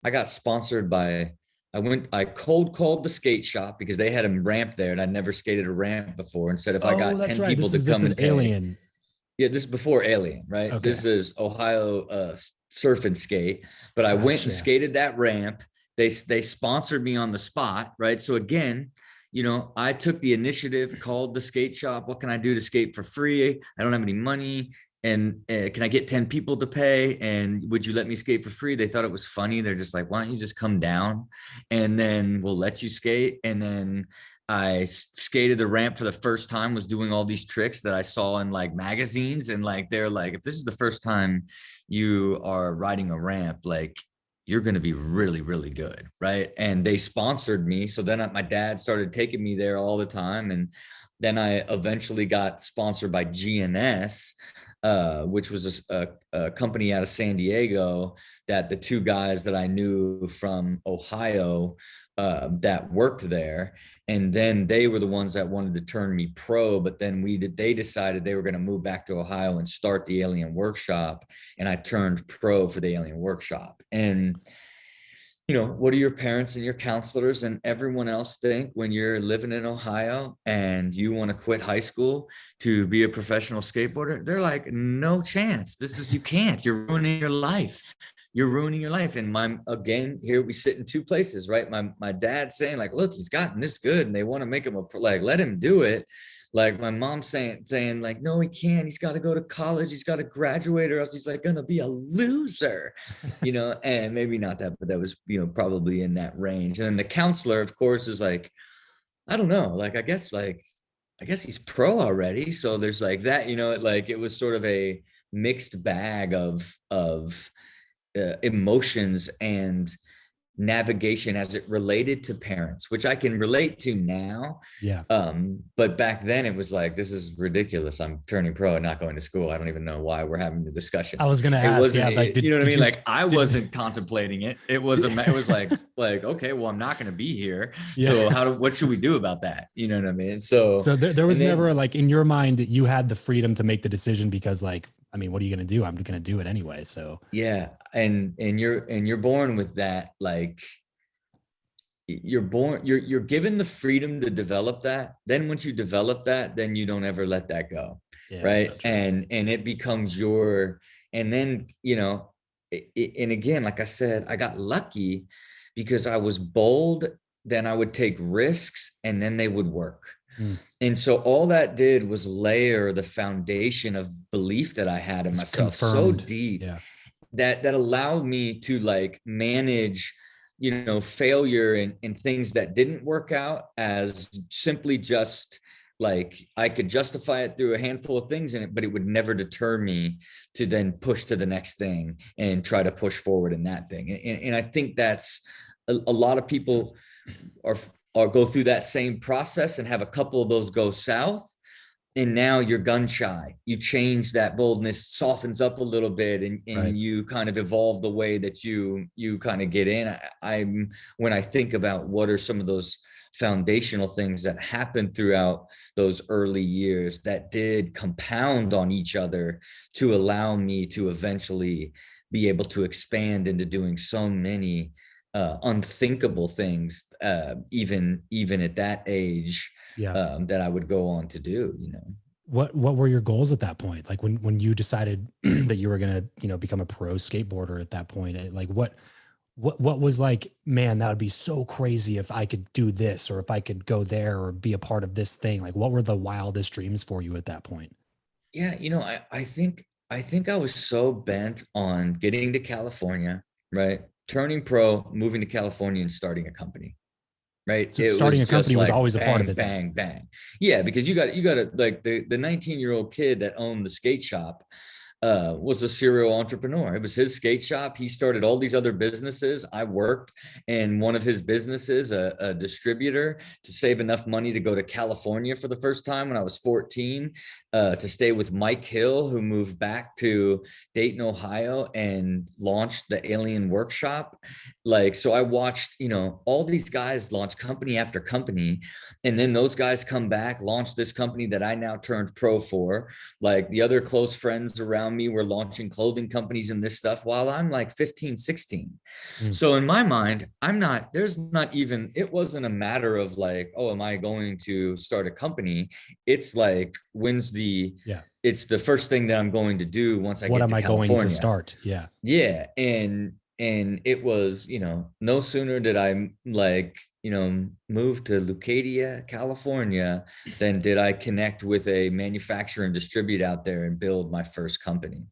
I got sponsored by, I cold called the skate shop because they had a ramp there and I'd never skated a ramp before, and said if I Oh, got that's 10 right. people This to is this come is and pay. Alien. Yeah, this is before Alien, right? Okay. This is Ohio surf and skate. But I went and Gotcha. skated that ramp. They sponsored me on the spot, right? So again, I took the initiative, called the skate shop. What can I do to skate for free? I don't have any money. And can I get 10 people to pay? And would you let me skate for free? They thought it was funny. They're just like, why don't you just come down and then we'll let you skate? And then I skated the ramp for the first time, was doing all these tricks that I saw in like magazines. And like, they're like, if this is the first time you are riding a ramp, like you're going to be really, really good. Right. And they sponsored me. So then my dad started taking me there all the time. And then I eventually got sponsored by GNS, which was a company out of San Diego that the two guys that I knew from Ohio that worked there. And then they were the ones that wanted to turn me pro. But then they decided they were going to move back to Ohio and start the Alien Workshop. And I turned pro for the Alien Workshop. And what do your parents and your counselors and everyone else think when you're living in Ohio and you want to quit high school to be a professional skateboarder? They're like, no chance. You can't. You're ruining your life. You're ruining your life. And again, here we sit in two places, right? My dad saying like, look, he's gotten this good and they want to make him like, let him do it. Like my mom saying like, no, he can't. He's got to go to college. He's got to graduate or else he's like going to be a loser, and maybe not that, but that was, probably in that range. And then the counselor, of course, is like, I don't know, like, I guess he's pro already. So there's like that, it was sort of a mixed bag of emotions and navigation as it related to parents, which I can relate to now. Yeah. But back then it was like, this is ridiculous. I'm turning pro and not going to school. I don't even know why we're having the discussion. I was gonna It ask, wasn't, yeah, like you know what I did mean? you Like I did wasn't contemplating it. It was like, okay, well, I'm not going to be here. yeah. So what should we do about that? You know what I mean? So, So there and was then, never like in your mind you had the freedom to make the decision because like I mean, what are you gonna do? I'm gonna do it anyway. So yeah. And you're born with that, like, you're given the freedom to develop that. Then once you develop that, then you don't ever let that go, yeah, that's so right? true. And it becomes your, and then, and again, like I said, I got lucky because I was bold. Then I would take risks and then they would work. Mm, And so all that did was layer the foundation of belief that I had in it's myself so confirmed. deep Yeah. that allowed me to like manage, failure and things that didn't work out as simply just like I could justify it through a handful of things in it, but it would never deter me to then push to the next thing and try to push forward in that thing. And I think that's a lot of people are or go through that same process and have a couple of those go south, and now you're gun shy. You change, that boldness softens up a little bit, and Right. you kind of evolve the way that you kind of get in. I'm when I think about what are some of those foundational things that happened throughout those early years that did compound on each other to allow me to eventually be able to expand into doing so many unthinkable things, even at that age, Yeah. that I would go on to do. What were your goals at that point? Like when you decided that you were gonna, become a pro skateboarder at that point, like what was like, man, that would be so crazy if I could do this or if I could go there or be a part of this thing. Like what were the wildest dreams for you at that point? Yeah, I think I was so bent on getting to California, right? Turning pro, moving to California and starting a company. Right. So It starting was a just company was like always a part of bang, it then. bang, bang. Yeah, because you got to like the 19-year-old kid that owned the skate shop was a serial entrepreneur. It was his skate shop. He started all these other businesses. I worked in one of his businesses, a distributor, to save enough money to go to California for the first time when I was 14, to stay with Mike Hill, who moved back to Dayton, Ohio, and launched the Alien Workshop. Like, so I watched, all these guys launch company after company. And then those guys come back, launch this company that I now turned pro for. Like the other close friends around around me were launching clothing companies and this stuff while I'm like 15, 16. Mm. So in my mind, there's not even, it wasn't a matter of like, oh, am I going to start a company? It's like, Yeah. it's the first thing that I'm going to do once I What get am to I going to California. start? Yeah. Yeah. And it was, no sooner did I like, move to Lucadia, California, than did I connect with a manufacturer and distribute out there and build my first company.